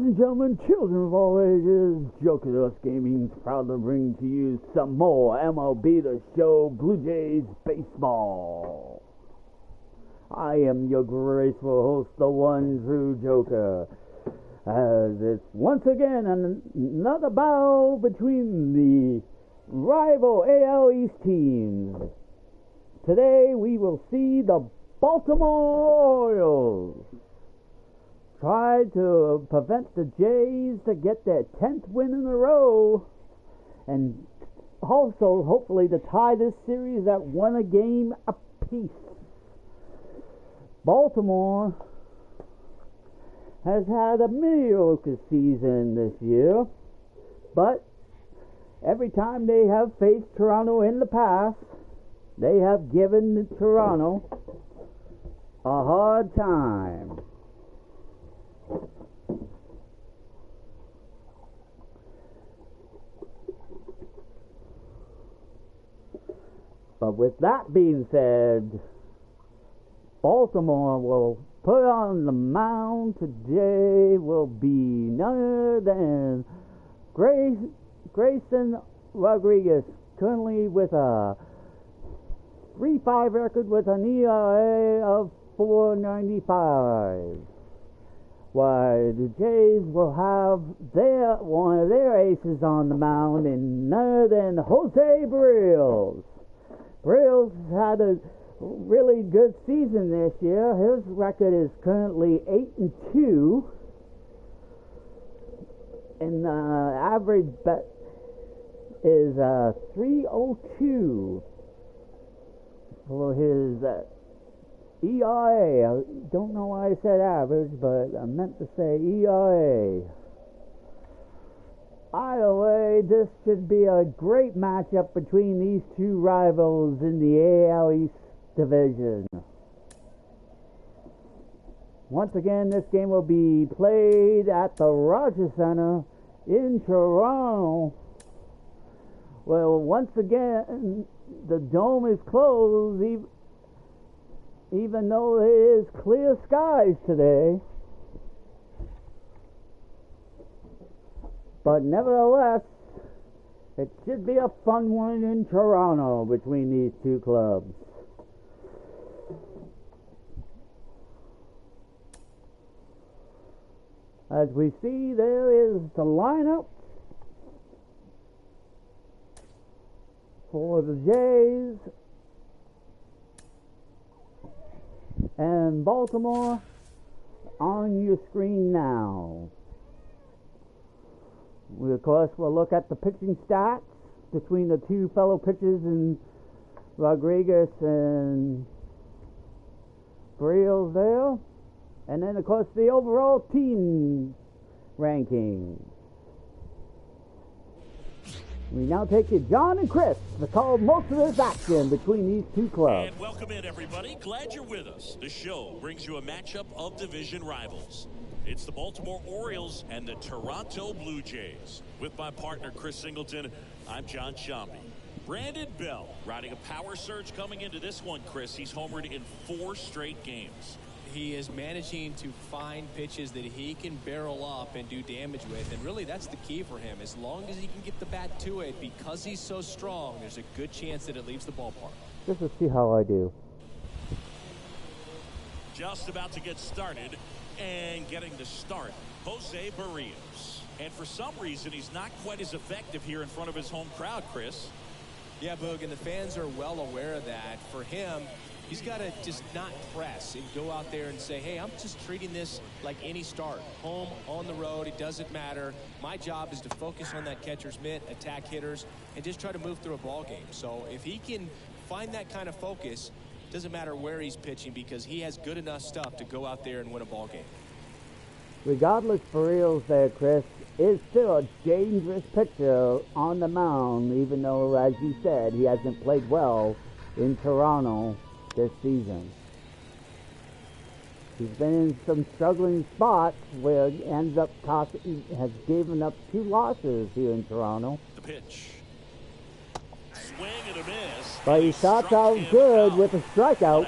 and gentlemen, children of all ages, Joker Gaming is proud to bring to you some more MLB The Show Blue Jays baseball. I am your graceful host, the one true Joker, as it's once again another battle between the rival AL East teams. Today we will see the Baltimore Orioles try to prevent the Jays to get their 10th win in a row, and also hopefully to tie this series at 1 game apiece. Baltimore has had a mediocre season this year, but every time they have faced Toronto in the past, they have given Toronto a hard time. But with that being said, Baltimore will put on the mound today will be none other than Grayson Rodriguez, currently with a 3.5 record with an ERA of 4.95. Why, the Jays will have one of their aces on the mound, and none other than Jose Barrios. Barrios had a really good season this year. His record is currently 8-2, and the average bet is 3.02 for his ERA. I don't know why I said average, but I meant to say ERA. Either way, this should be a great matchup between these two rivals in the AL East division. Once again, this game will be played at the Rogers Center in Toronto. Well, once again, the dome is closed, even though it is clear skies today. But nevertheless, it should be a fun one in Toronto between these two clubs. As we see, there is the lineup for the Jays and Baltimore on your screen now. We, of course, will look at the pitching stats between the two fellow pitchers in Rodriguez and Barrios there. And then, of course, the overall team ranking. We now take you, John and Chris, to call most of this action between these two clubs. And welcome in, everybody. Glad you're with us. The show brings you a matchup of division rivals. It's the Baltimore Orioles and the Toronto Blue Jays. With my partner, Chris Singleton, I'm John Shambi. Brandon Bell riding a power surge coming into this one, Chris. He's homered in 4 straight games. He is managing to find pitches that he can barrel up and do damage with, and really that's the key for him. As long as he can get the bat to it, because he's so strong, there's a good chance that it leaves the ballpark. Just to see how I do. Just about to get started, and getting the start, Jose Barrios. And for some reason, he's not quite as effective here in front of his home crowd, Chris. Yeah, Boog, and the fans are well aware of that. For him, he's got to just not press and go out there and say, hey, I'm just treating this like any start. Home, on the road, it doesn't matter. My job is to focus on that catcher's mitt, attack hitters, and just try to move through a ball game. So if he can find that kind of focus, it doesn't matter where he's pitching, because he has good enough stuff to go out there and win a ball game. Regardless, Barrios there, Chris, is still a dangerous pitcher on the mound, even though, as you said, he hasn't played well in Toronto this season. He's been in some struggling spots where he ends up has given up 2 losses here in Toronto. The pitch. Swing and a miss. But he starts out good with a strikeout.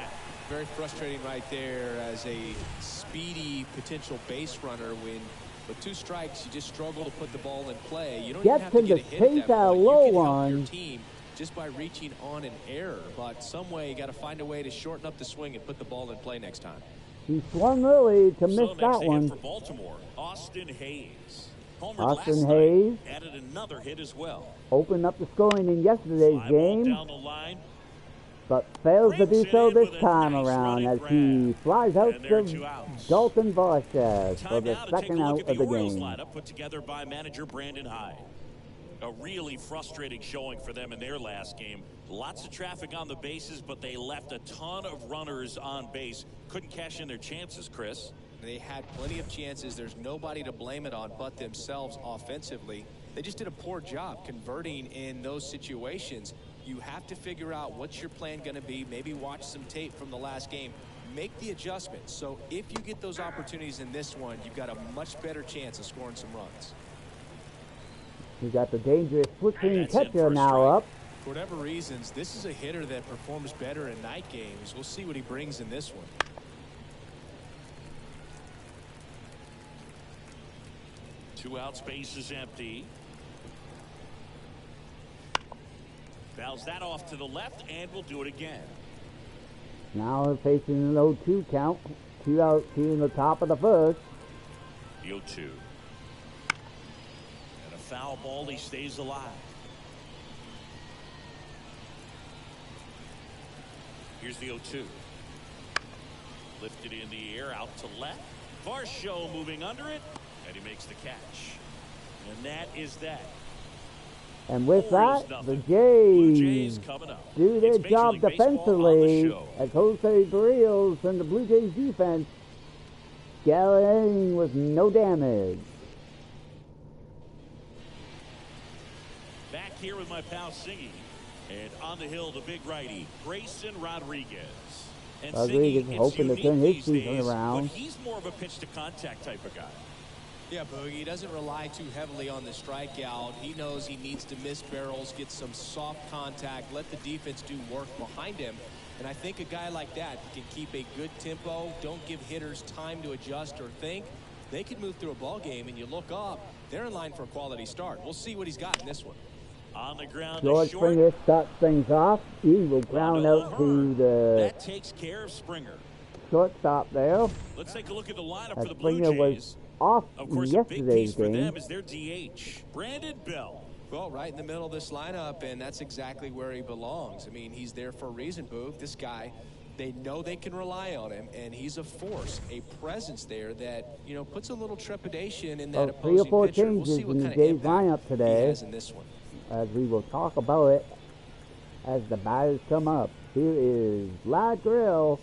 Very frustrating right there as a speedy potential base runner when But 2 strikes, you just struggle to put the ball in play. You don't even Gets have to him get to a hit at chase that a point. low You can help one. your team just by reaching on an error. But some way, you got to find a way to shorten up the swing and put the ball in play next time. He swung early to miss next that one. For Baltimore, Austin Hayes. Austin Hayes added another hit as well. opened up the scoring in yesterday's game, down the line. but fails to do so this time nice around as he flies out to Dalton Varshes for the second out of the game. Lineup put together by manager Brandon Hyde. A really frustrating showing for them in their last game. Lots of traffic on the bases, but they left a ton of runners on base. Couldn't cash in their chances, Chris. They had plenty of chances. There's nobody to blame it on but themselves offensively. They just did a poor job converting in those situations. You have to figure out what's your plan going to be. Maybe watch some tape from the last game. Make the adjustments. So if you get those opportunities in this one, you've got a much better chance of scoring some runs. We got the dangerous switching catcher now up. For whatever reasons, this is a hitter that performs better in night games. We'll see what he brings in this one. 2 out, space is empty. Fouls that off to the left, and we'll do it again. Now we're facing an 0-2 count. 2 out, 2 in the top of the first. The 0-2. And a foul ball, he stays alive. Here's the 0-2. Lifted in the air, out to left. Varsho moving under it, and he makes the catch. And that is that. And with that, the Jays do their job defensively as Jose Barrios and the Blue Jays defense gallerying with no damage. Back here with my pal Singy. And on the hill, the big righty, Grayson Rodriguez. And Rodriguez is hoping to turn his season around. But he's more of a pitch-to-contact type of guy. Yeah, Boogie, he doesn't rely too heavily on the strikeout. He knows he needs to miss barrels, get some soft contact, let the defense do work behind him. And I think a guy like that can keep a good tempo, don't give hitters time to adjust or think. They could move through a ball game, and you look up, they're in line for a quality start. We'll see what he's got in this one. On the ground, George Springer starts things off. He will ground out to the that takes care of Springer. Shortstop there. Let's take a look at the lineup for the Springer Blue Jays. Was off of course, yesterday's a big piece game. For them is their DH, Brandon Bell. Well, right in the middle of this lineup, and that's exactly where he belongs. I mean, he's there for a reason, Boog. This guy, they know they can rely on him, and he's a force, a presence there that, you know, puts a little trepidation in that opposing 3 or 4 pitcher. changes We'll see what in the kind of Jays lineup today. He has in this one. As we will talk about it as the batters come up. Here is Vlad Guerrero,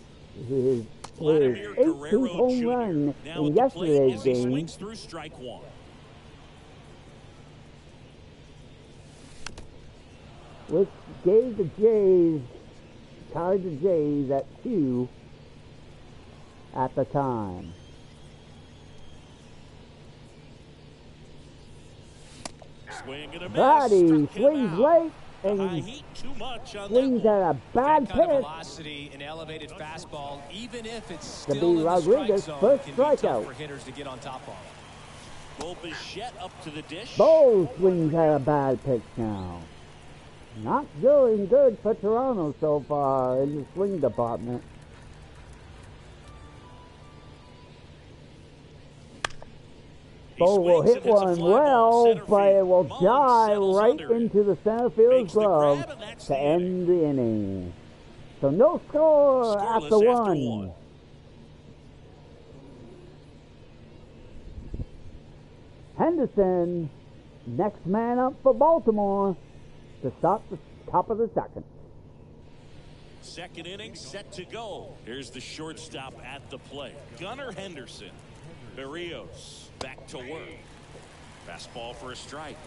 his 18th home run in yesterday's game. Swings through strike 1. Which gave the Jays, tied the Jays at 2 at the time. Brady swings late and swings at a bad pitch. Velocity and elevated fastball, even if it's still to be Rodriguez, first strikeout. For hitters to get on top of. Up to the dish. Bowles swings at a bad pitch now. Not doing good for Toronto so far in the swing department. Bo will hit one well, but it will dive right into the center field glove to end the inning. So no score after 1. Henderson, next man up for Baltimore to start the top of the second. Second inning set to go. Here's the shortstop at the plate. Gunnar Henderson. Barrios back to work. Fastball for a strike.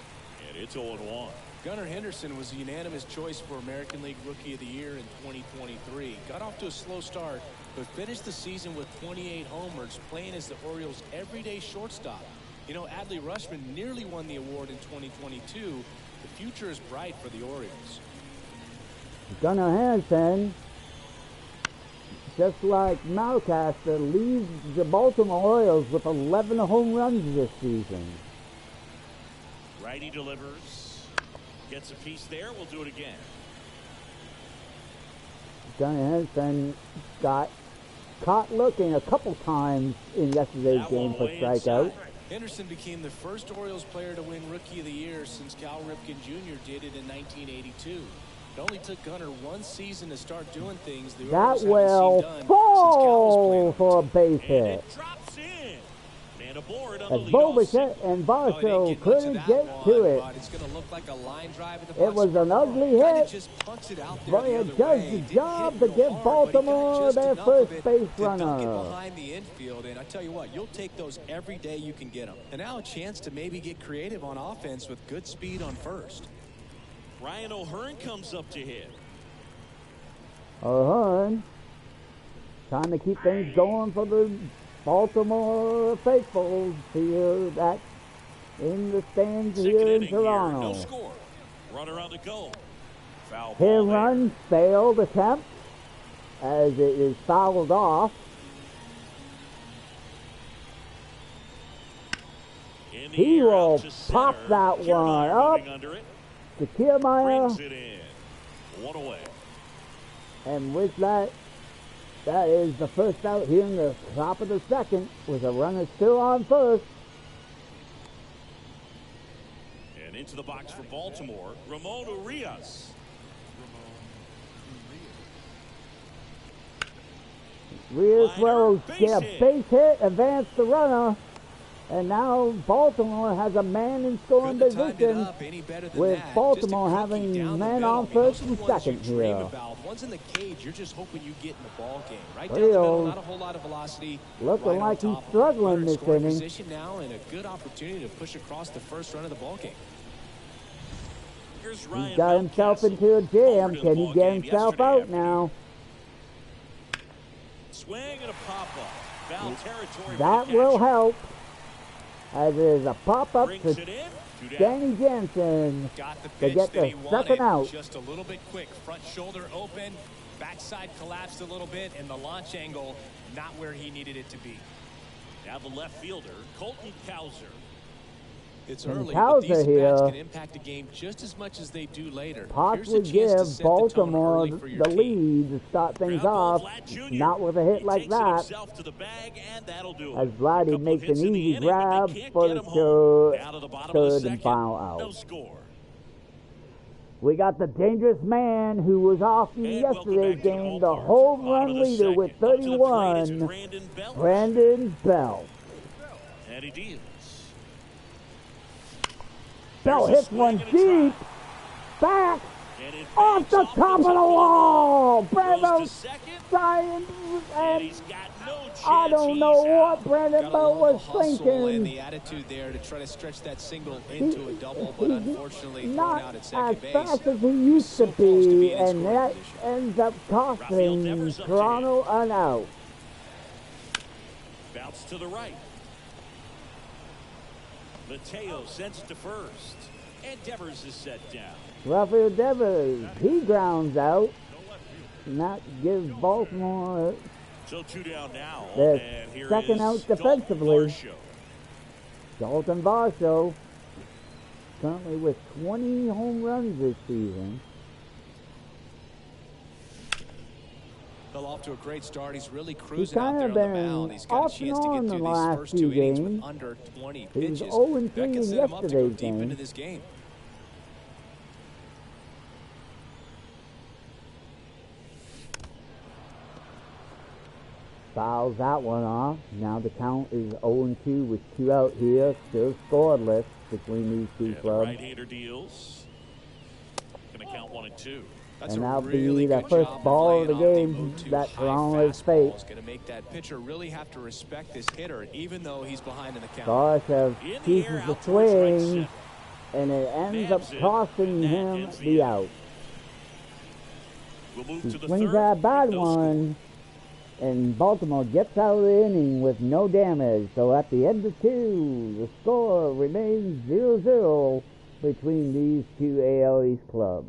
And it's 0-1. Gunnar Henderson was a unanimous choice for American League Rookie of the Year in 2023. Got off to a slow start, but finished the season with 28 homers, playing as the Orioles' everyday shortstop. You know, Adley Rutschman nearly won the award in 2022. The future is bright for the Orioles. Gunnar Henderson just like Malcaster, leads the Baltimore Orioles with 11 home runs this season. Righty delivers. Gets a piece there. We'll do it again. Johnny Henderson got caught looking a couple times in yesterday's game for strikeout. Henderson became the first Orioles player to win Rookie of the Year since Cal Ripken Jr. did it in 1982. It only took Gunnar one season to start doing things the Orioles will fall for a base hit. And it drops in. And aboard on As the leadoff. and Varsho couldn't get to it. It's going to look like a line drive at the It was an ugly hit, just punts it out but there it does the job to give Baltimore their first base runner. Get behind the infield, and I tell you what, you'll take those every day you can get them. And now a chance to maybe get creative on offense with good speed on first. Ryan O'Hearn comes up to hit. O'Hearn trying to keep things going for the Baltimore faithful here that in the stands here in Toronto. No score. Runner on the go. Foul Hit ball run failed attempt as it is fouled off. He will pop that one up to Kiermaier. Brings it in. One away. And with that, that is the first out here in the top of the second with a runner still on first. And into the box for Baltimore, Ramon Urias. Urias will get a base hit, advance the runner. And now Baltimore has a man in scoring position with Baltimore having men on first and second here. Once in the cage, you're just hoping you get in the ball game. Right down the middle, not a whole lot of velocity. Looking like he's struggling this inning. Position now and a good opportunity to push across the first run of the ball game. He's got himself into a jam. Can he get himself out now? Swing and a pop-up. Foul territory. That will help. As it is a pop-up to Danny Jansen to get the second out. Just a little bit quick. Front shoulder open. Backside collapsed a little bit. And the launch angle not where he needed it to be. Now the left fielder, Colton Cowser. It's early, but these bats can impact a game just as much as they do later. Possibly give Baltimore the lead to start things off. Not with a hit like that. As Vladdy makes an easy grab for the third and final out. We got the dangerous man who was off in yesterday's game, the home run leader with 31, Brandon Belt. And he deals. Bell hits one deep, back, off the top of the wall. Brandon Science, and I don't know what Brandon Bell was thinking. And the attitude there to try to stretch that single into a double, but unfortunately thrown out at second base. Not as fast as he used to be, and that ends up costing Toronto an out. Bounce to the right. Mateo sends it to first. And Devers is set down. Rafael Devers, he grounds out. And that gives Baltimore so two down now. their second out defensively. Dalton Varsho, currently with 20 home runs this season. Well, off to a great start. He's really cruising out there on the mound. He's got a chance to get through these first two innings with under 20 pitches. He was 0-3 that can set him up to go deep game. into this game. Fouls that one off. Now the count is 0-2 with 2 out here. Still scoreless between these two clubs. Right-hander deals. Going to count 1 and 2. That's and that'll be the first ball of the game that Toronto has faced. Going to make that pitcher really have to respect this hitter, even though he's behind in the count. Varsho chooses the swing, and it ends up costing him the out. He swings that bad one, and Baltimore gets out of the inning with no damage. So at the end of 2, the score remains 0-0 between these two AL East clubs.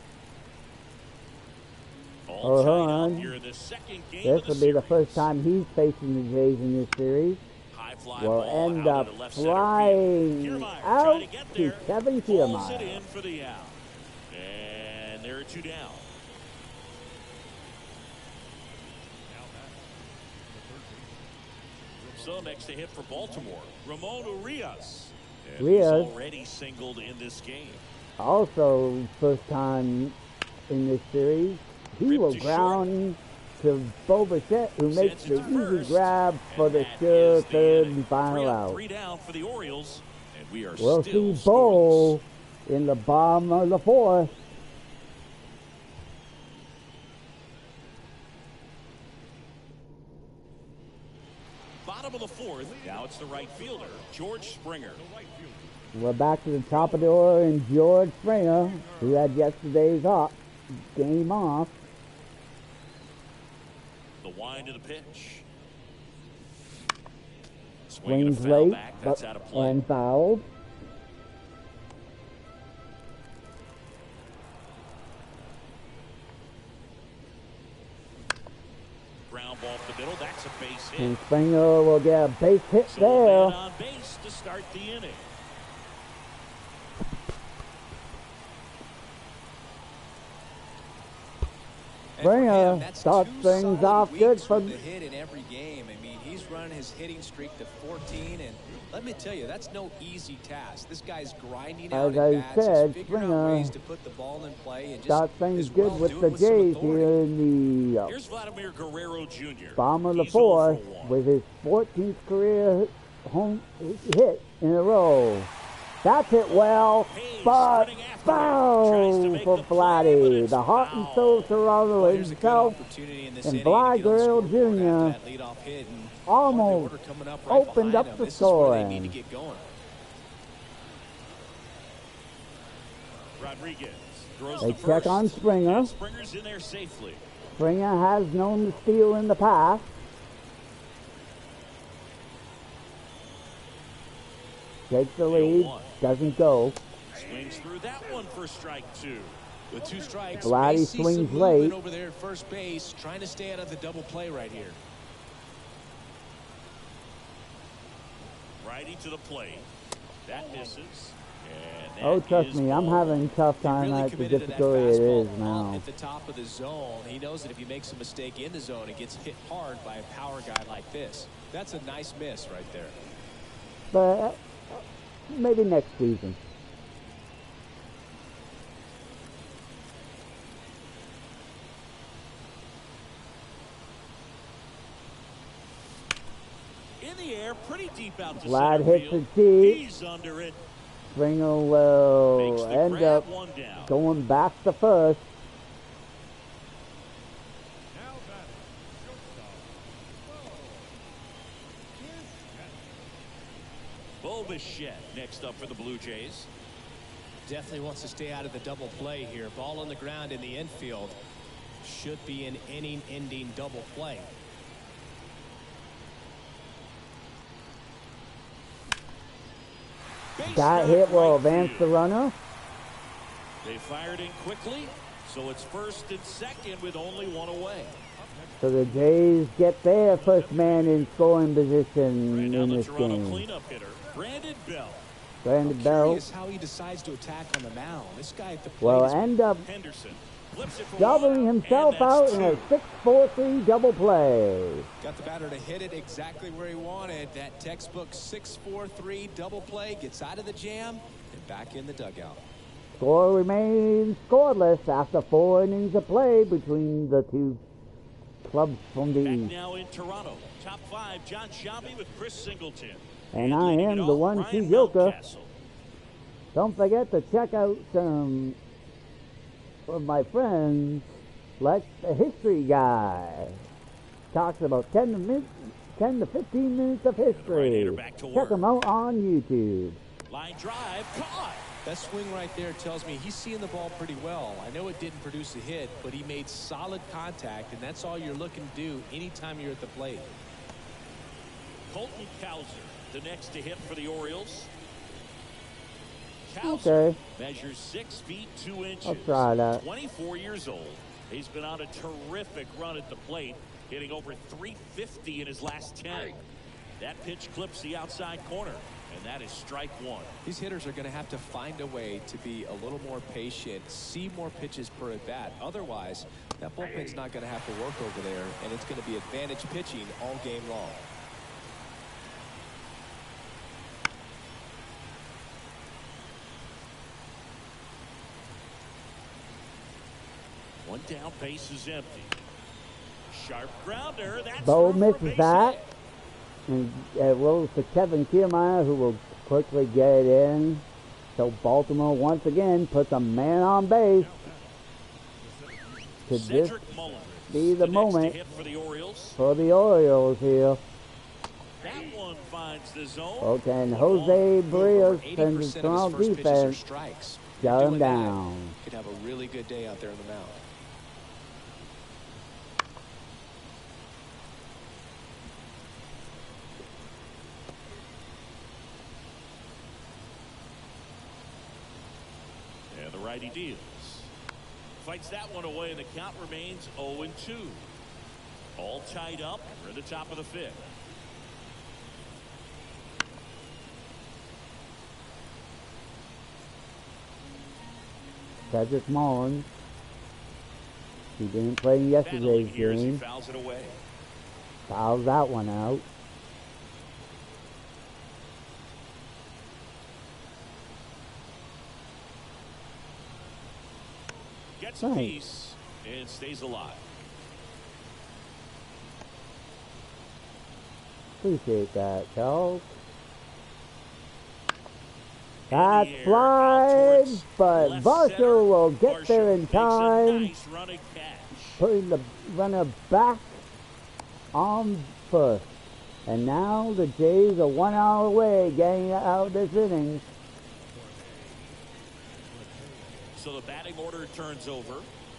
All hold tied on. up here in the second game This of will the be the series. first time he's facing the Jays in this series. High fly Will ball end out up into left center field. flying Kiermaier out trying to get to there. 7 Pulls it Kiermaier. in for the out. And there are 2 down. So next to hit for Baltimore, Ramon Urias. And he's Urias. already singled in this game. Also, first time in this series, he Ripped will to ground to Bobichette, who makes Sends the it to easy first. grab for And the that sure is the third inning. and final 3 up, out. 3 down for the Orioles. And we are We'll still see Bo scoreless. in the bottom of the 4th. Bottom of the 4th. Now it's the right fielder, George Springer. We're back to the top of the order and George Springer, who had yesterday's game off. The wind of the pitch. Swings a foul late back. That's out of play. and fouled. Ground ball to the middle. That's a base hit. And Springer will get a base hit So a man there. on base to start the inning. Springer starts things off good for the hit in every game. I mean, he's running his hitting streak to 14, and let me tell you, that's no easy task. This guy's grinding out As at I bats. said, He's figuring out Springer ways to put the ball in play and just starts things as good well with do the it some Jays authority. here in the Here's Vladimir Guerrero Jr. bottom of the He's 0 for 4th 1. with his 14th career home hit in a row. That's hit well, Hayes but running after him. Tries to foul make for the play, but Vladdy. it's The heart and foul. soul Toronto Well, here's a good himself opportunity in this and inning Bly to get on the Guerrero scoreboard Jr. after that leadoff hit, and almost order coming up right opened behind up him. the This is where scoring. they need to get going. Rodriguez throws They to check first. on Springer. And Springer's in there safely. Springer has known the steal in the past. Takes the lead, 0-1. doesn't go. Swings through that one for strike 2. With 2 strikes, Vladdy may see some swings movement late. over there at first base, trying to stay out of the double play right here. Righty to the plate. That misses. And that Oh, trust is me, I'm ball. having a tough time Really at the committed to that difficulty it fastball is now. at the top of the zone. He knows that if he makes a mistake in the zone, it gets hit hard by a power guy like this. That's a nice miss right there. But maybe next season. In the air, pretty deep out to Vlad center hits field. the tee. He's under it. Springer Makes will the end grab, up 1 down. going back to first. Bo Bichette next up for the Blue Jays. Definitely wants to stay out of the double play here. Ball on the ground in the infield. Should be an inning-ending double play. Base That knock hit will right advance the field. runner. They fired in quickly, so it's first and second with only 1 away. So the Jays get their first man in scoring position Right now in the this Toronto game. cleanup hitter, Brandon Bell. Brandon Bell Curious how he decides to attack on the mound. This guy at the plate will is end up Henderson flips it for doubling 1, himself and out that's in a 2. 6-4-3 double play. got the batter to hit it exactly where he wanted. That textbook 6-4-3 double play gets out of the jam and back in the dugout. Score remains scoreless after 4 innings of play between the two clubs from the Back East. now in Toronto. Top 5, John Shelby with Chris Singleton. And I leading am it the off, 1-2 Ryan joker. Mountcastle. Don't forget to check out some of my friends, like the History Guy. Talks about 10 to 15 minutes of history. Right-hander back to Check work. them out on YouTube. Line drive, caught. That swing right there tells me he's seeing the ball pretty well. I know it didn't produce a hit, but he made solid contact, and that's all you're looking to do anytime you're at the plate. Colton Cowser, the next to hit for the Orioles. Cowser Okay. measures 6 feet 2 inches. I'll try that. 24 years old. He's been on a terrific run at the plate, hitting over 350 in his last 10. That pitch clips the outside corner, and that is strike one. These hitters are going to have to find a way to be a little more patient, see more pitches per at bat. Otherwise, that bullpen's not going to have to work over there, and it's going to be advantage pitching all game long. One down, base is empty. Sharp grounder. That's Bo misses that. And it rolls to Kevin Kiermaier, who will quickly get it in. So Baltimore once again puts a man on base. Could this be the moment for the Orioles here? That one finds the zone. Okay, and Jose Barrios and his strong defense shut him down. Could have a really good day out there in the mound. And the righty deals. Fights that one away, and the count remains 0-2. All tied up. We're at the top of the fifth. Cedric Mullins. He didn't play in yesterday's game. Fouls it away. Fouls that one out. Gets a piece and stays alive. Appreciate that, Charles. That slides, but Varsho will get there in time. Nice running catch. Putting the runner back on first. And now the Jays are 1 hour away getting out this inning. So the batting order turns over.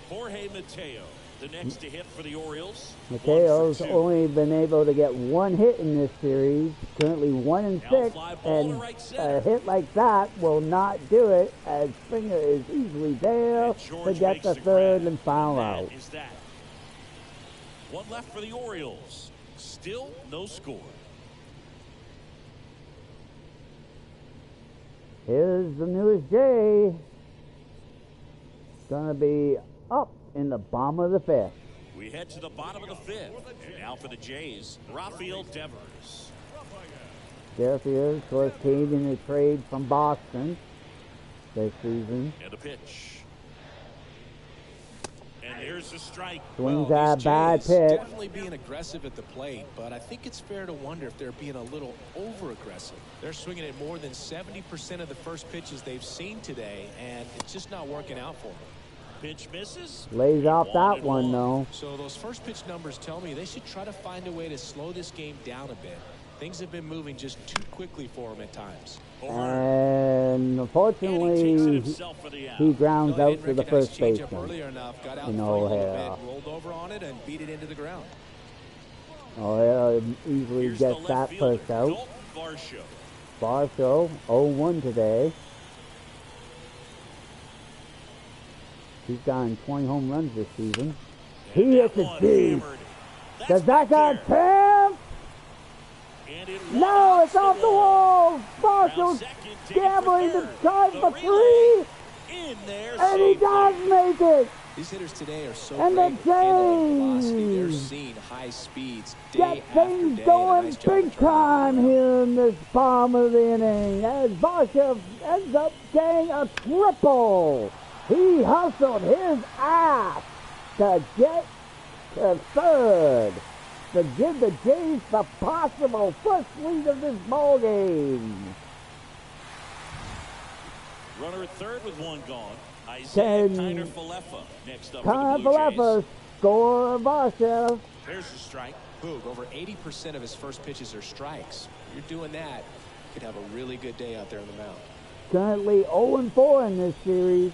Jorge Mateo, the next to hit for the Orioles. Mateo's only been able to get one hit in this series. Currently 1-6, and a hit like that will not do it, as Springer is easily there to get the third and final out. Is that one left for the Orioles? Still no score. Here's the newest Jay. Gonna be up in the bottom of the fifth. We head to the bottom of the fifth. And now for the Jays, Rafael Devers. Devers, of course, came in a trade from Boston this season. And the pitch. And there's the strike. Swings at a bad pitch. Definitely being aggressive at the plate, but I think it's fair to wonder if they're being a little over-aggressive. They're swinging at more than 70% of the first pitches they've seen today, and it's just not working out for them. Pitch misses. Lays off that one, though. So those first pitch numbers tell me they should try to find a way to slow this game down a bit. Things have been moving just too quickly for them at times. And unfortunately, he grounds out to the first baseman. You know, rolled over on it and beat it into the ground. O'Hara easily gets that first out. Varsho 0-1 today. He's gotten 20 home runs this season. He hits it deep. Does that got him? No, it's off the wall. Varsho's gambling to try for three. And he does make it. These hitters today are so and great the velocity. They're seeing high speeds get things going big time here in this bottom of the inning as Varsho ends up getting a triple. He hustled his ass to get to third to give the Jays the possible first lead of this ball game. Runner at third with one gone. Isaiah Kiner-Falefa next up for the Blue Jays. Kiner-Falefa score Varsho. There's the strike. Boog, over 80% of his first pitches are strikes. You're doing that, you could have a really good day out there in the mound. Currently 0-4 in this series.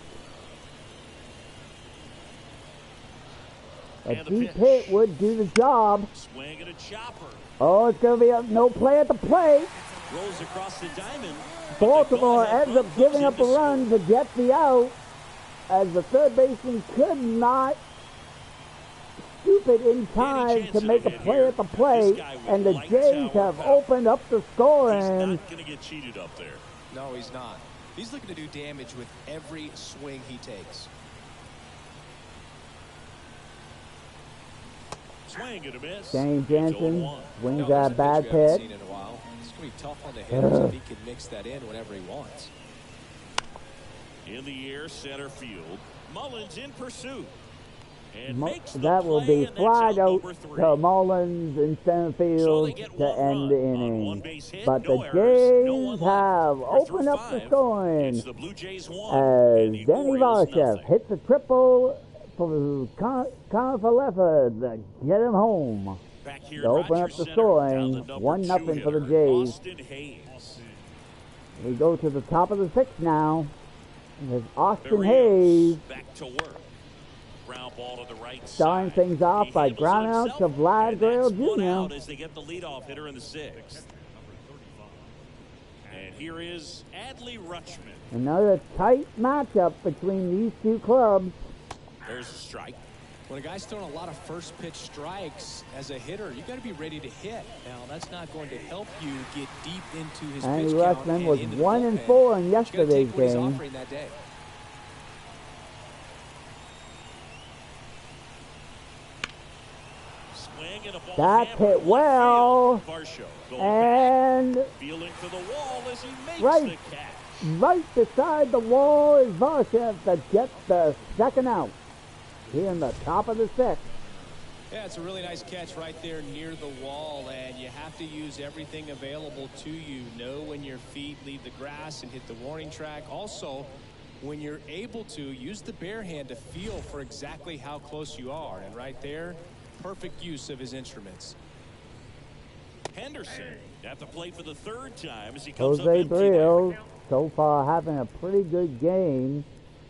A deep hit would do the job. Swing and a chopper. Oh, it's going to be a no play at the plate. Rolls across the diamond. Baltimore ends up giving up a run to get the out, as the third baseman could not stupid in time to make a play at the plate, and the Jays have opened up the He's scoring. not going to get cheated up there. No, he's not. He's looking to do damage with every swing he takes. Swing and a miss. Shane It's Jensen 0-1. swings There's a pitch bad we haven't pitch. seen in a while. It's going to be tough on the hitters if he can mix that in whenever he wants. In the air, center field. Mullins in pursuit. And makes the That will play, be and that's flied out number 3. to Mullins in center So they field get to one end the run on inning. one base hit, But no the errors, no one Jays left. have We're through opened up the 5. scoring It's the Blue Jays 1 as and the Danny Orioles Varshev nothing. hits a triple for Conifaleffa to get him home. Back here to at open up Rogers the Center, scoring, down the number 1-0 2 for the hitter, Jays. Austin Hayes. We go to the top of the 6th now. There's Austin Barrios Hayes back to work. Ground ball to the right starting side. things off He by handles it ground out to himself, Vlad and that's Guerrero one out Jr. as they get the leadoff hitter in the 6th. And here is Adley Rutschman. Another tight matchup between these two clubs. There's a strike. When a guy's throwing a lot of first pitch strikes as a hitter, you got to be ready to hit. Now, that's not going to help you get deep into his Andy pitch count Rutschman and was into the 1 bullpen. and 4 in You gotta yesterday's take what he's game. offering that day. Swing and a ball That's hammered hit left well. field. Varsho going And back, feeling for the wall as he makes Right. the catch. right beside the wall is Varshev to get the second out. Here in the top of the 6th. Yeah, it's a really nice catch right there near the wall, and you have to use everything available to you. Know when your feet leave the grass and hit the warning track. Also, when you're able to, use the bare hand to feel for exactly how close you are. And right there, perfect use of his instruments. Henderson at the plate for the 3rd time as he comes up Jose empty. Barrios so far having a pretty good game.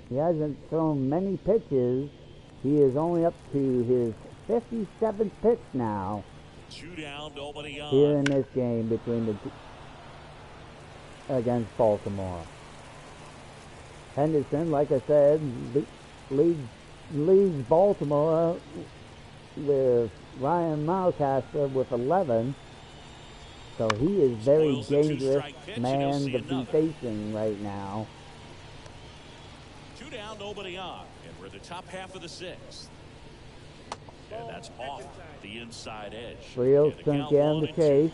He hasn't thrown many pitches. He is only up to his 57th pitch now 2 down, nobody on. here in this game between the against Baltimore. Henderson, like I said, leads Baltimore with Ryan Mountcastle with 11. So he is very Spoils the 2 dangerous strike pitch, and he'll man see to be another. facing right now. 2 down, nobody on. And we're the top half of the 6th. And that's off the inside edge. Rios And the couldn't count get him 1 to and 2. chase.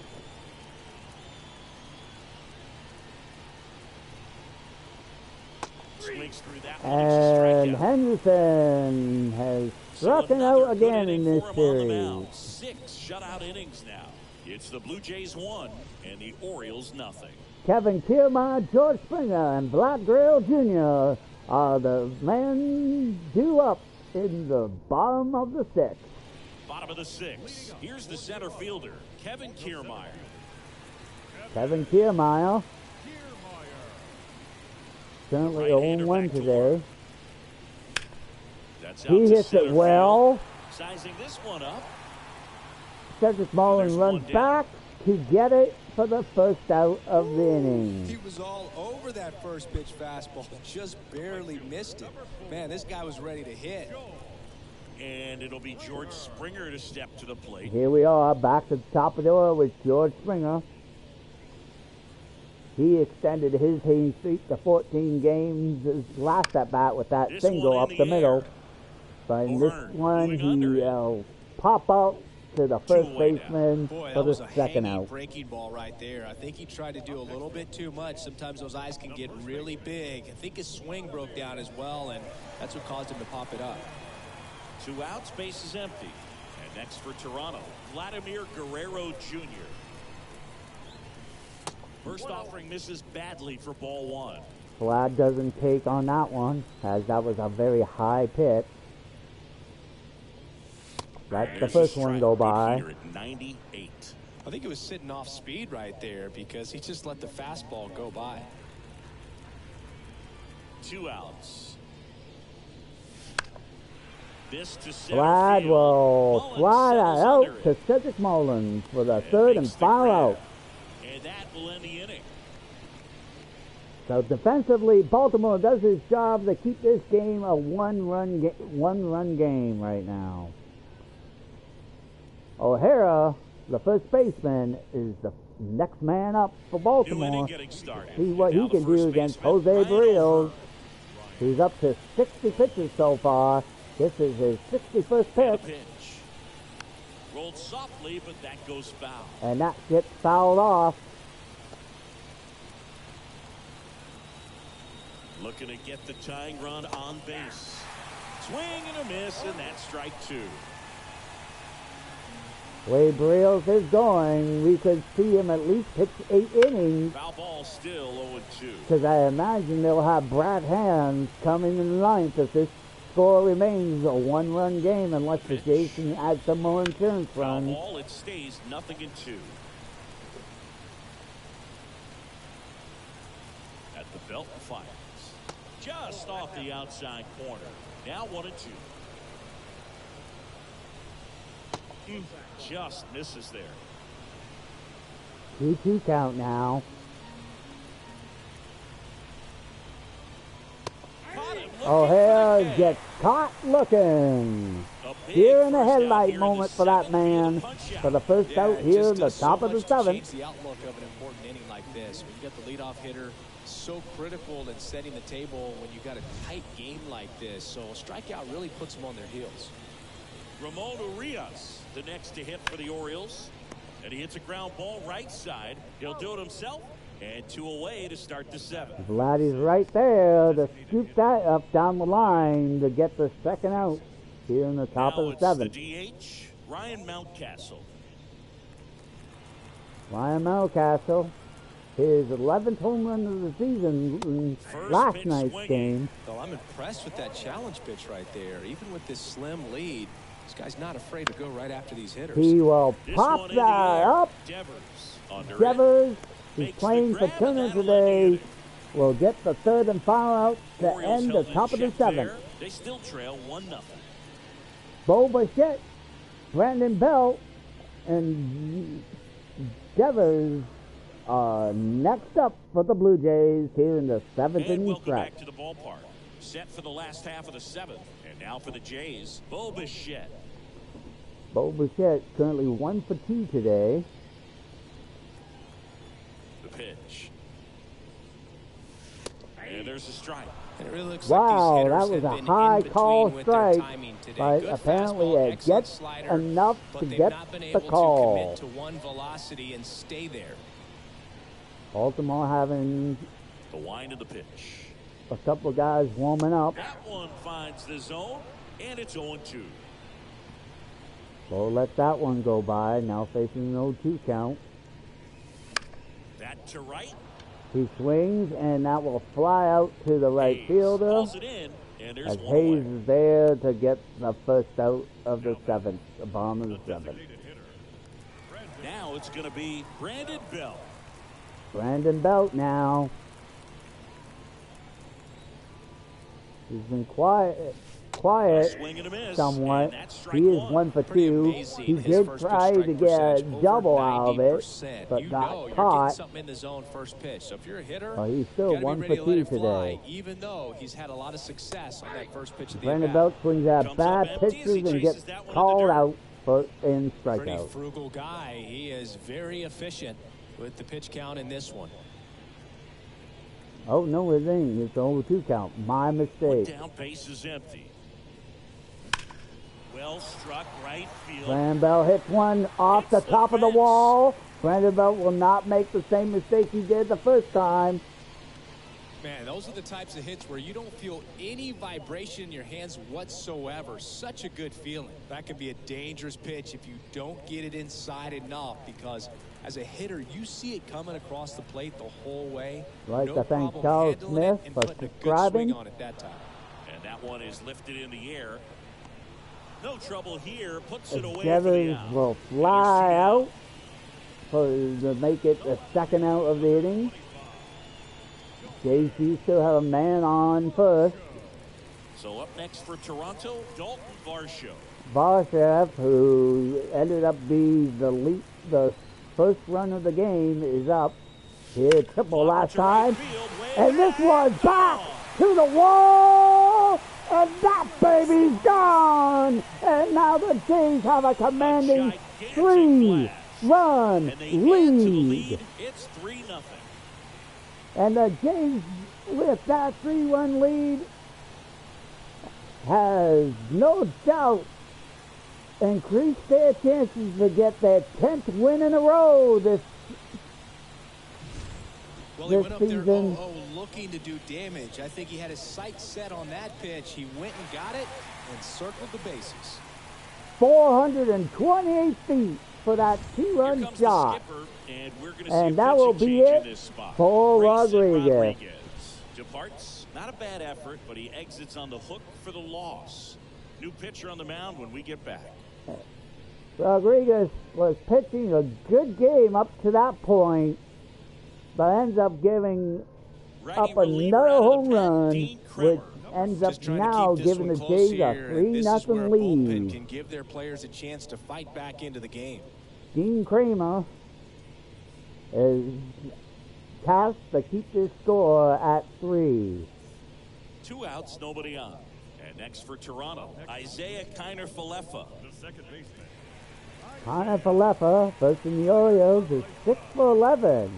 Swings through that one. It's a And strikeout. Henderson has struck So out another good again in inning this for him on the mound. series. 6 shutout innings now. It's the Blue Jays 1 and the Orioles nothing. Kevin Kiermaier, George Springer, and Vlad Guerrero Jr. are the men due up in the bottom of the 6th. Bottom of the 6th. Here's the center fielder, Kevin Kiermaier. Kevin Kiermaier, currently Right-hander 0-1 back to today. work. That's out He to hits center it well. field. Sizing this one up. Cedric Mullins There's runs one down. back to get it for the first out of the inning. He was all over that first pitch fastball, just barely missed it. Man, this guy was ready to hit. And it'll be George Springer to step to the plate. Here we are, back to the top of the order with George Springer. He extended his hitting streak to 14 games his last at bat with that This single one in up the the middle. air. But in this O'Hearn one, moving under it. he'll pop out to the first away now. baseman Boy, for that the was a second hanging out. breaking ball right there. I think he tried to do a little bit too much. Sometimes those eyes can get really big. I think his swing broke down as well, and that's what caused him to pop it up. 2 outs, base is empty. And next for Toronto, Vladimir Guerrero Jr. First offering misses badly for ball 1. Vlad doesn't take on that one, as that was a very high pitch. Let the There's first a one strike. go Good by. hitter at 98. I think it was sitting off speed right there because he just let the fastball go by. 2 outs. This to center Vlad field. will Mullins fly settles that out under to it. Cedric Mullins for the third and Makes the final grab. out. And that will end the inning. So defensively, Baltimore does his job to keep this game a one-run game right now. O'Hara, the first baseman, is the next man up for Baltimore. See what he can do against Jose Barrios. He's up to 60 pitches so far. This is his 61st pitch. Rolled softly, but that goes foul. And that gets fouled off. Looking to get the tying run on base. Swing and a miss, and that's strike 2. Way Barrios is going, we could see him at least pitch 8 innings. Foul ball still 0-2. Because I imagine they'll have Brad Hands coming in the ninth if this score remains a 1-run game, unless the Jason adds some more insurance runs. Foul ball, it stays 0-2. At the belt, fires. Just off the outside corner. Now 1-2. Just misses there. 2-2 count now. O'Hara gets caught looking. Here in the headlight moment for that man. For the first out here in the top of the 7th. The outlook of an important inning like this. When you got the leadoff hitter, so critical in setting the table when you got a tight game like this. So a strikeout really puts them on their heels. Ramon Urias, the next to hit for the Orioles. And he hits a ground ball right side. He'll do it himself. And 2 away to start the 7th. Vladdy's right there to scoop that up down the line to get the second out here in the top of the 7th. The DH, Ryan Mountcastle. Ryan Mountcastle, his 11th home run of the season in last night's game. Well, I'm impressed with that challenge pitch right there. Even with this slim lead, this guy's not afraid to go right after these hitters. He will pop that up. Devers, he's playing for Turner today. Will get the third and final out to end the top of the 7th. They still trail 1-0. Bo Bichette, Brandon Belt, and Devers are next up for the Blue Jays here in the 7th inning stretch. Back to the ballpark. Set for the last half of the 7th. And now for the Jays, Bo Bichette. Bo Bichette currently 1 for 2 today. The pitch. And there's a strike. And it really looks wow, like that was a high call strike, but apparently it gets enough to get the call. Commit to one velocity and stay there. Baltimore having The wind of the pitch. a couple of guys warming up. That one finds the zone, and it's 0-2. So let that one go by. Now facing an 0-2 count. That to right. He swings, and that will fly out to the right fielder. Pulls it in, and there's As one Hayes away. is there to get the first out of the 7th, the bottom of the 7th. Now it's going to be Brandon Belt. Brandon Belt now. He's been quiet Swing and a miss, somewhat. and that's strike He is 1. 1 for Pretty 2. amazing. He His did first try pitch to strike get a percentage over double out of it, 90%. but you got know you're caught. getting something in the zone first pitch. So if you're a hitter, Oh, he's still you gotta 1 be for ready to let 2 it fly, today. even though he's had a lot of success on that first pitch of the Brandon at-bat. Belt swings at Comes bad up empty as he pitches and chases gets that one in the called dirt. out in Pretty strikeout. frugal guy. He is very efficient with the pitch count in this one. Oh, no, it ain't. It's an 0-2 count. My One mistake. down, base is empty. Well struck right field. Brandon Belt hits one off the Hits the top of the fence. wall. Brandon Belt will not make the same mistake he did the first time. Man, those are the types of hits where you don't feel any vibration in your hands whatsoever. Such a good feeling. That can be a dangerous pitch if you don't get it inside enough, because as a hitter, you see it coming across the plate the whole way. I'd like No to thank problem Charles handling Smith it and for putting a good subscribing. swing on it that time. And that one is lifted in the air. No trouble here. Puts it away for the Devers out. will fly out to make it the second out of the inning. JC still have a man on first. So up next for Toronto, Dalton Varsho. Varshev, who ended up being the first run of the game, is up. He hit a triple last time. And this was back to the wall. And that baby's gone! And now the Jays have a commanding 3-run lead. It's 3-0. And the Jays, with that 3-run lead, has no doubt increased their chances to get their 10th win in a row this Well, he went up there season. looking to do damage. I think he had his sights set on that pitch. He went and got it and circled the bases. 428 feet for that 2-run shot. And we're going to see And that will be it for Rodriguez. Departs, not a bad effort, but he exits on the hook for the loss. New pitcher on the mound when we get back. Rodriguez was pitching a good game up to that point, but ends up giving up another home run, which ends up now giving the Jays a 3-0 lead. Can give their players a chance to fight back into the game. Dean Kramer is tasked to keep this score at 3. 2 outs, nobody on. And next for Toronto, Isaiah Kiner-Falefa. The second baseman. Kiner-Falefa versus the Orioles is 6 for 11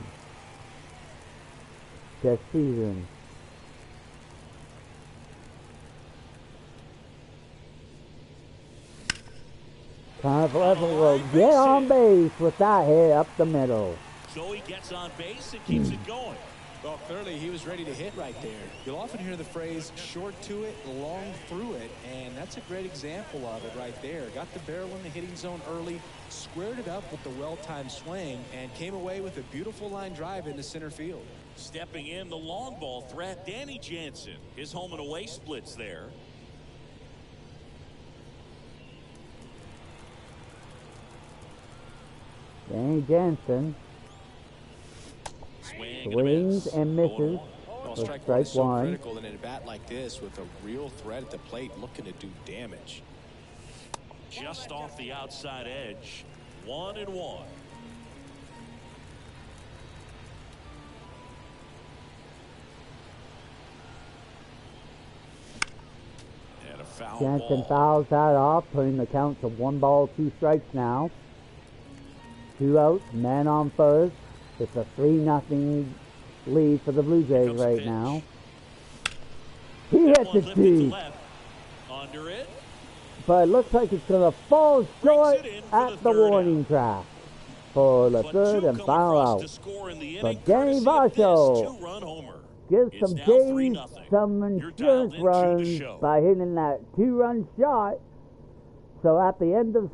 this season. Kiner-Falefa will get on base with that hit up the middle. So he gets on base and keeps it going. Well, clearly he was ready to hit right there. You'll often hear the phrase short to it, long through it, and that's a great example of it right there. Got the barrel in the hitting zone early, squared it up with the well-timed swing, and came away with a beautiful line drive into center field. Stepping in, the long ball threat, Danny Jansen. His home and away splits there. Danny Jansen swings and misses. Well, strike one is so critical in a bat like this with a real threat at the plate looking to do damage. Just off the outside edge. 1-1. And a foul Jansen ball. fouls that off, putting the count to 1 ball, 2 strikes now. 2 outs, man on first. It's a 3-0 lead for the Blue Jays right now. He hits it deep, Under it. but it looks like it's going to fall short at the warning track for the third and final out. But Danny Varsho gives some Jays some insurance runs by hitting that 2-run shot. So at the end of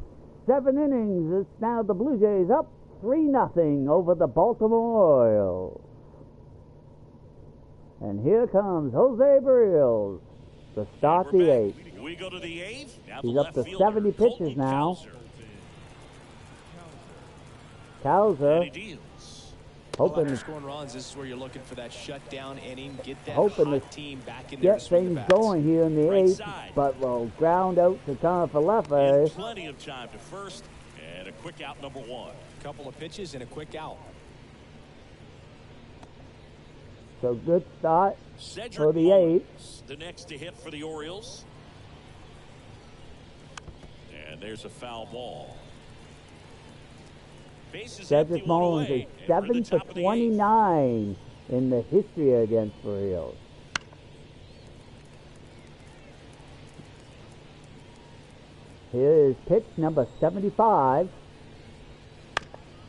7 innings, it's now the Blue Jays up 3-0 over the Baltimore Orioles. And here comes Jose Barrios to start the 8th. We go to the 8th. He's up to 70 pitches now. Cowser hoping to scoring runs. This is where you're looking for that shutdown inning, get that hoping hot to team back in there. get things going here in the 8th, but will ground out to Kiner-Falefa. Plenty of time to first, and a quick out number 1. Couple of pitches and a quick out. So good start Cedric for the Mullins, 8th. the next to hit for the Orioles. And there's a foul ball. Bases Cedric empty, one Mullins away, is and we're 7 at the for top of the 29 in the history against Orioles. Here is pitch number 75.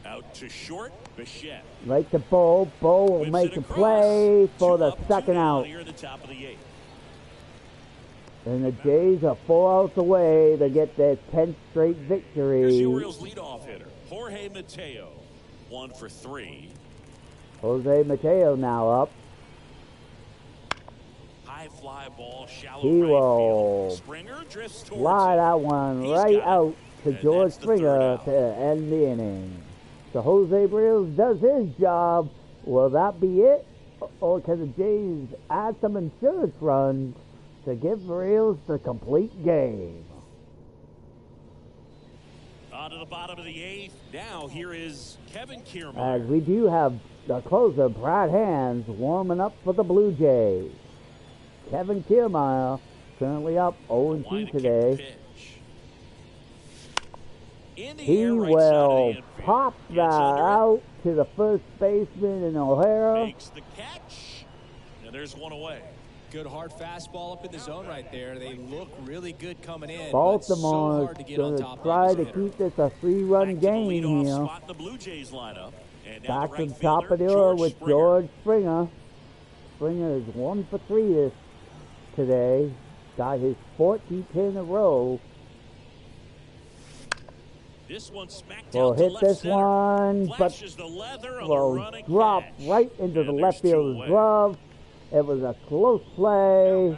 Out to short, Bichette. Right to Bo. Bo will Whips make it a across. play for 2 the up, 2 second down out. here in the top of the 8th. And the Jays are 4 outs away to get their 10th straight Here's victory. the Orioles leadoff hitter, Jorge Mateo. 1 for 3. Jose Mateo now up. High fly ball, shallow He right will field. Springer drifts towards Fly it. that one He's right got it. out to And George that's the third Springer out. to end the inning. So Jose Barrios does his job. Will that be it? Or can the Jays add some insurance runs to give Barrios the complete game? On to the bottom of the 8th. Now here is Kevin As Kiermaier. we do have the closer, Brad Hands, warming up for the Blue Jays. Kevin Kiermaier currently up 0-2 Line to today. kick the pitch. In the He air, right will side of the infield. pop Gets that under it, out to the first baseman in O'Hara. makes the catch, and there's one away. Good hard fastball up in the zone right there. They look really good coming in. Baltimore's but so hard to get on going top to try of to as a hitter. keep this a 3-run Back to the game leadoff here. spot in the Blue Jays lineup. And now Back the to right the top of the fielder, order George with Springer. George Springer. Springer is 1 for 3 today. Got his 14th hit in a row. This one smacked Will out to hit left this center. one, but Flashes the leather on the will running drop catch. right into the And left there's two fielder's away. glove. It was a close play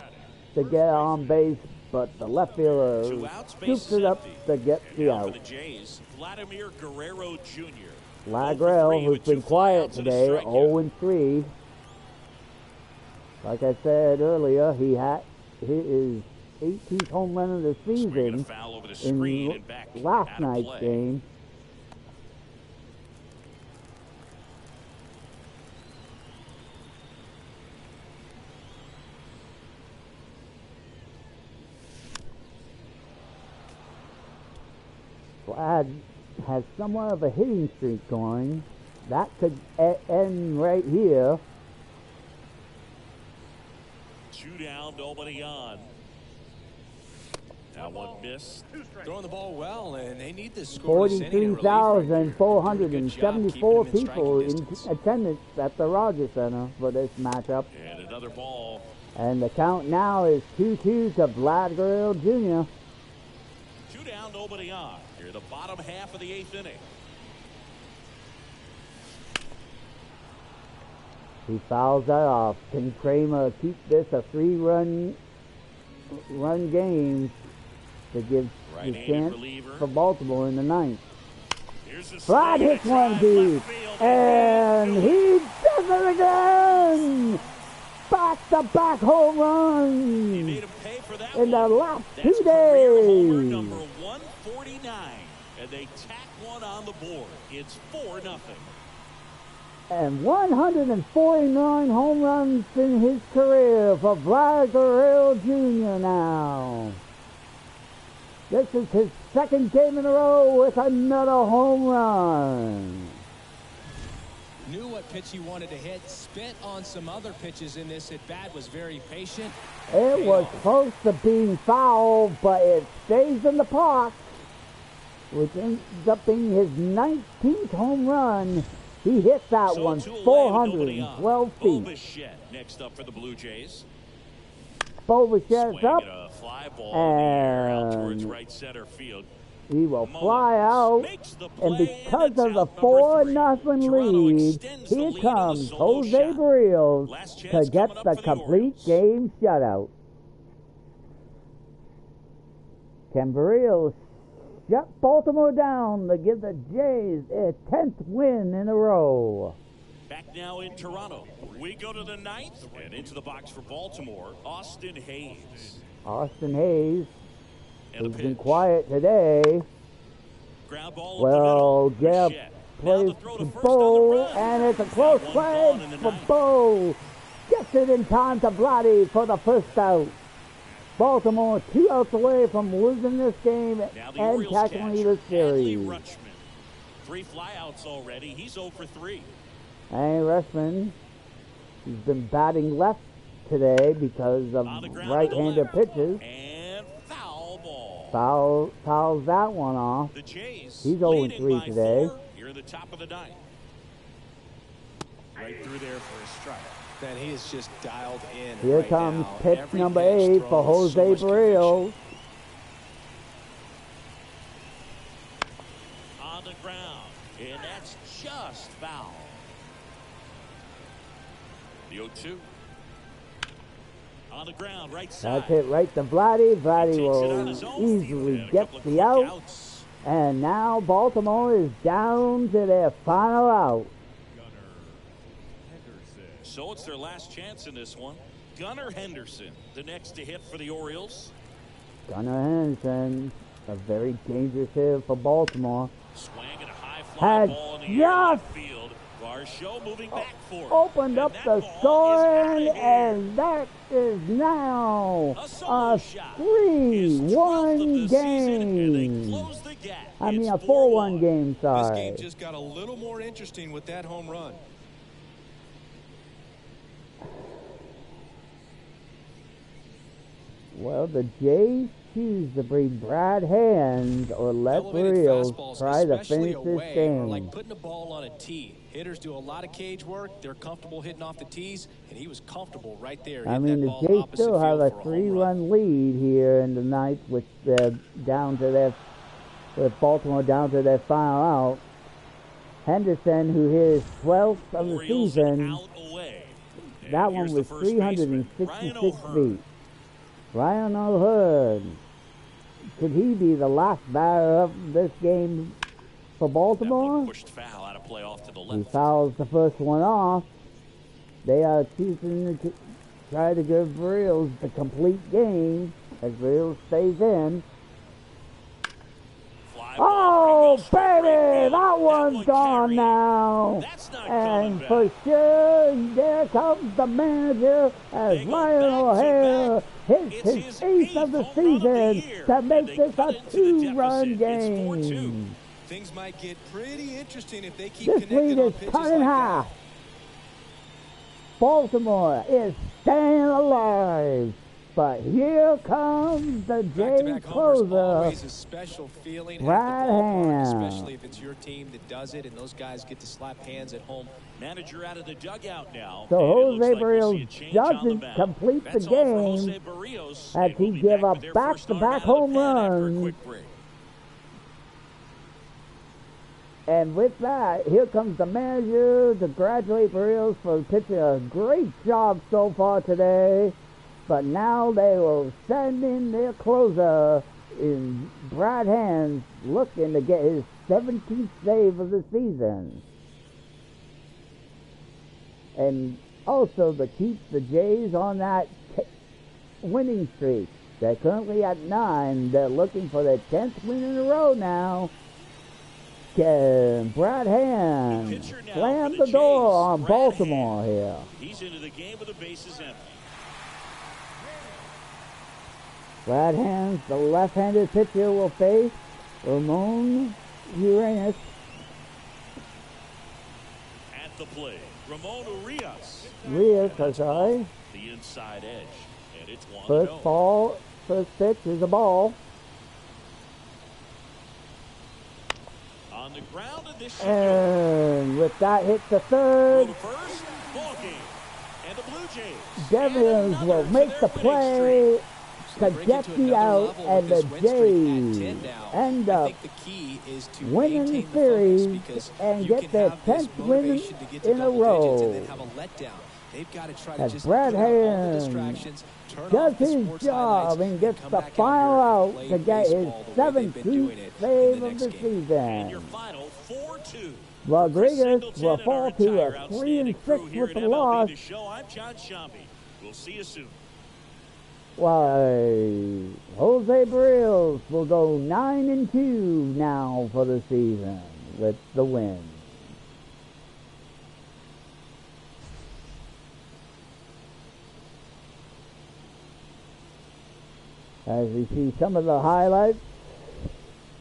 to get on base, but the left fielder 2 outs, scoops bases it up empty. to get And the now for out. the Jays, Vladimir Guerrero Jr. Lagrell, who's been quiet today, 0-3. Like I said earlier, he hit his 18th home run of the Swinging a season foul over the screen in and back last out of night's play. game. Vlad has somewhat of a hitting streak going. That could end right here. 2 down, nobody on. Now one missed. Throwing the ball well, and they need this score. 43,474 people in attendance at the Rogers Center for this matchup. And another ball. And the count now is 2-2 to Vlad Guerrero Jr. 2 down, nobody on. Here, the bottom half of the 8th inning. He fouls that off. Can Kramer keep this a 3-run game to give the Right-handed chance reliever. for Baltimore in the ninth? Here's the Vlad swing, hits one drive deep, left field, and he does it again! Back-to-back home He runs made him pay for that in the one. last That's 2 career homer days. number 149, and they tack one on the board. It's 4-0. And 149 home runs in his career for Vlad Guerrero Jr. now. This is his second game in a row with another home run. Knew what pitch he wanted to hit. Spent on some other pitches in this at bat. Was very patient. It was close to being foul, but it stays in the park, which ends up being his 19th home run. He hit that one 412 feet. Bichette next up for the Blue Jays. Bo Bichette's up, Swinging a fly ball in the air out towards and right center field. he will fly out. Makes the And play, because it's of the out number 4-0 Toronto lead, extends the here lead in the comes solo Jose shot. Barrios Last to chance get coming up the for the complete Orioles. game shutout. Can Barrios shut Baltimore down to give the Jays a 10th win in a row? Back now in Toronto. We go to the 9th and into the box for Baltimore, Austin Hayes. Austin Hayes, And who's the been pitch. quiet today, Ground ball will up the middle. get Bichette. Now plays the throw to to first on the Bo, run. and it's a close Got one play gone in the for ninth. Bo. Gets it in time to Vladdy for the first out. Baltimore 2 outs away from losing this game Now the and Orioles tackling catcher, the series. Adley Rutschman. 3 flyouts already. He's 0 for 3. And Rushman, he's been batting left today because of On the ground right-hander to left. pitches. And foul ball. Fouls that one off. The Jays He's leading 0-3 by today. 4 here in the top of the 9th. Right through there for a strike. Man, he is just dialed in. Here right comes now. pitch Every number pitch 8 thrown for with so Jose much Barrios. On the ground. And that's just foul. The 0-2. On the ground, right side. That's it right to Vladdy. Vladdy Takes it on his will own. easily And a get couple of the quick out. outs. And now Baltimore is down to their final out. So it's their last chance in this one. Gunnar Henderson, the next to hit for the Orioles. Gunnar Henderson, a very dangerous hitter for Baltimore. Swing and a high fly Has ball in the air just left field. Our show moving back for it. Opened up the scoring, and that is now a 3-1 game. I mean, a 4-1 game, sorry. This game just got a little more interesting with that home run. Well, the Jays choose to bring Brad Hand or let Rios try to finish this game. Like putting a ball on a tee. Hitters do a lot of cage work. They're comfortable hitting off the tees, and he was comfortable right there. I mean, the Jays still have a 3-run lead here in the ninth, with Baltimore down to their final out. Henderson, who hit his 12th of the season, that one was 366 feet. Ryan O'Hearn, could he be the last batter of this game for Baltimore? Pushed foul out of play off to the left. He fouls the first one off. They are choosing to try to give Rios the complete game as Rios stays in. Oh, baby, that one's gone now. And for sure, there comes the manager as Ryan O'Hare hits his 8th of the season to make this a 2-run game. Things might get pretty interesting if they keep this lead is cut in half. Baltimore is staying alive. But here comes the Jays closer, Brad Hand. Especially if it's your team that does it, and those guys get to slap hands at home. Manager out of the dugout now. So Jose Barrios doesn't complete the game as he give up back-to-back home runs. And with that, here comes the manager to congratulate Barrios for pitching a great job so far today. But now they will send in their closer in Brad Hand, looking to get his 17th save of the season. And also to keep the Jays on that winning streak. They're currently at 9. They're looking for their 10th win in a row now. Brad Hand slammed the door on Baltimore here. He's into the game with the bases empty. Brad Hand, the left-handed pitcher, will face Ramon Urias. At the plate, Ramon Urias. Sorry. The inside edge, and it's 1-0. First pitch is a ball. On the ground, and with that hit to third. First, ball game. And the Blue Jays. Devils will make the play to get the out, and the Jays end up winning the series and get their 10th win in a row. As Brad Hand does his job and gets the final out to get his 17th save of the season. Rodriguez will fall to a 3-6 with the loss. We'll see you soon. Why, Jose Barrios will go 9-2 now for the season with the win. As we see some of the highlights,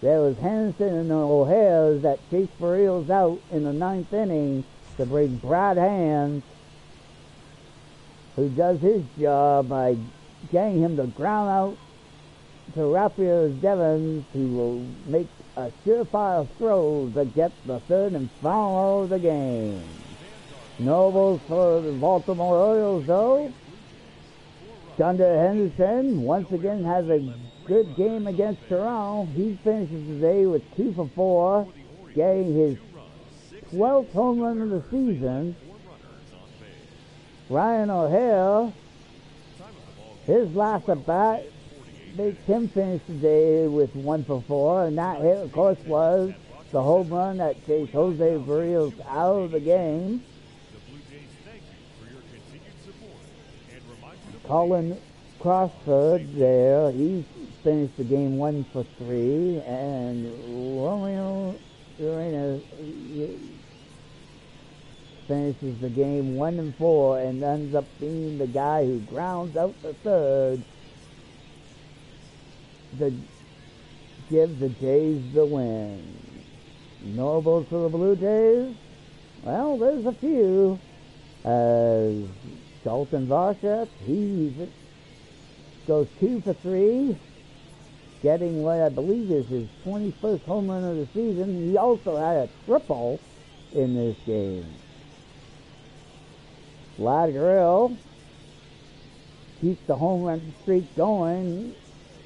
there was Henderson and O'Hare that chased Barrios out in the 9th inning to bring Brad Hand, who does his job by getting him the ground out to Rafael Devins, who will make a surefire throw to get the 3rd and final of the game. Nobles for the Baltimore Orioles, though. Thunder Henderson once again has a good game against Toronto. He finishes today with 2 for 4, getting his 12th home run of the season. Ryan O'Hare, his last at bat makes him finish today with 1 for 4, and that hit, of course, was the home run that chased Jose Barrios out of the game. Colin Crossford there, he finished the game 1 for 3, and Romeo Urenas finishes the game 1-4 and ends up being the guy who grounds out the third to give the Jays the win. Notables for the Blue Jays? Well, there's a few. Dalton Varsha, he goes 2 for 3, getting what I believe is his 21st home run of the season. He also had a triple in this game. Vlad Guerrero keeps the home run streak going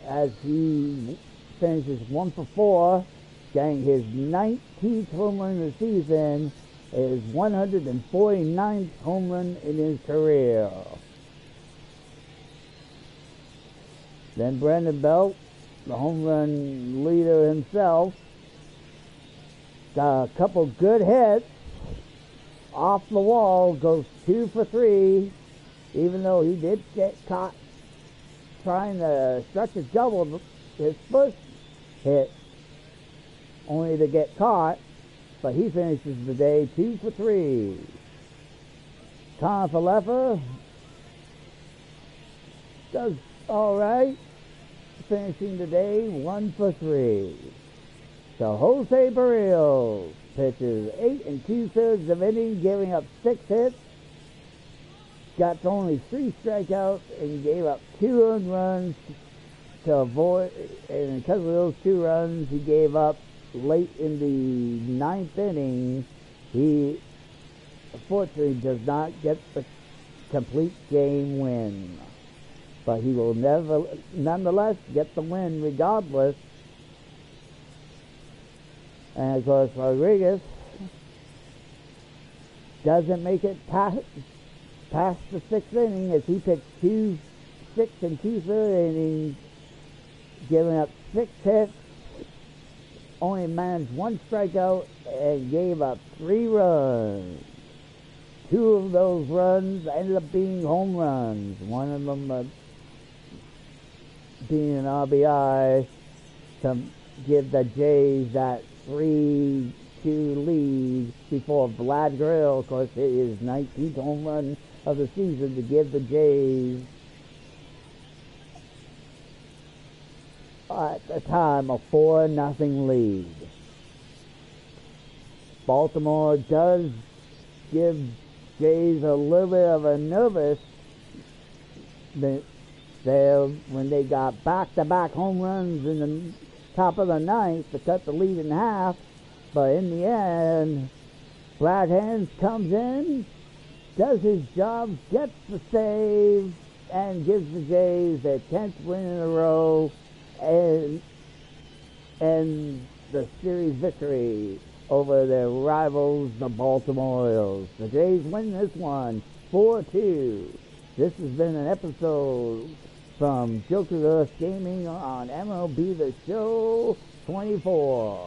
as he finishes 1 for 4, getting his 19th home run of the season, his 149th home run in his career. Then Brandon Belt, the home run leader himself, got a couple good hits off the wall, goes 2 for 3, even though he did get caught trying to stretch a double his first hit, only to get caught, but he finishes the day 2 for 3. Tom Falefa does all right, finishing the day 1 for 3. So Jose Barrios pitches 8 2/3 of innings, giving up 6 hits, got only 3 strikeouts, and gave up 2 earned runs to avoid. And because of those 2 runs he gave up late in the 9th inning, he unfortunately does not get the complete game win. But he will nonetheless get the win regardless. And of course, Rodriguez doesn't make it past the 6th inning as he pitched 2 6 2/3 innings, giving up 6 hits, only managed 1 strikeout, and gave up 3 runs. 2 of those runs ended up being home runs. One of them being an RBI to give the Jays that 3-2 lead before Vlad Guerrero, of course, hit his 19th home run of the season to give the Jays at the time a 4-0 lead. Baltimore does give Jays a little bit of a nervous there when they got back-to-back home runs in the top of the 9th to cut the lead in half, but in the end, Brad Hand comes in, does his job, gets the save, and gives the Jays their 10th win in a row and the series victory over their rivals, the Baltimore Orioles. The Jays win this one 4-2. This has been an episode from Joker's Earth Gaming on MLB The Show 24.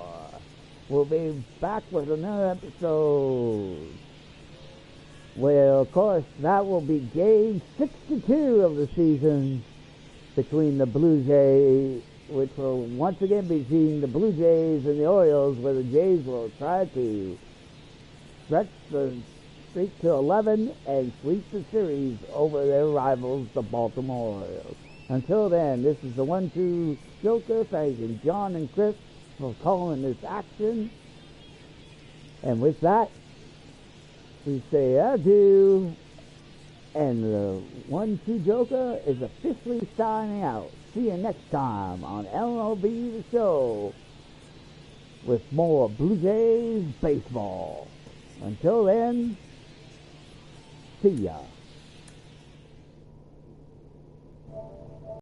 We'll be back with another episode where, of course, that will be game 62 of the season between the Blue Jays, which will once again be between the Blue Jays and the Orioles, where the Jays will try to stretch the streak to 11 and sweep the series over their rivals, the Baltimore Orioles. Until then, this is the 1-2 Joker, thanking John and Chris for calling this action. And with that, we say adieu. And the 1-2 Joker is officially signing out. See you next time on MLB The Show with more Blue Jays baseball. Until then, see ya.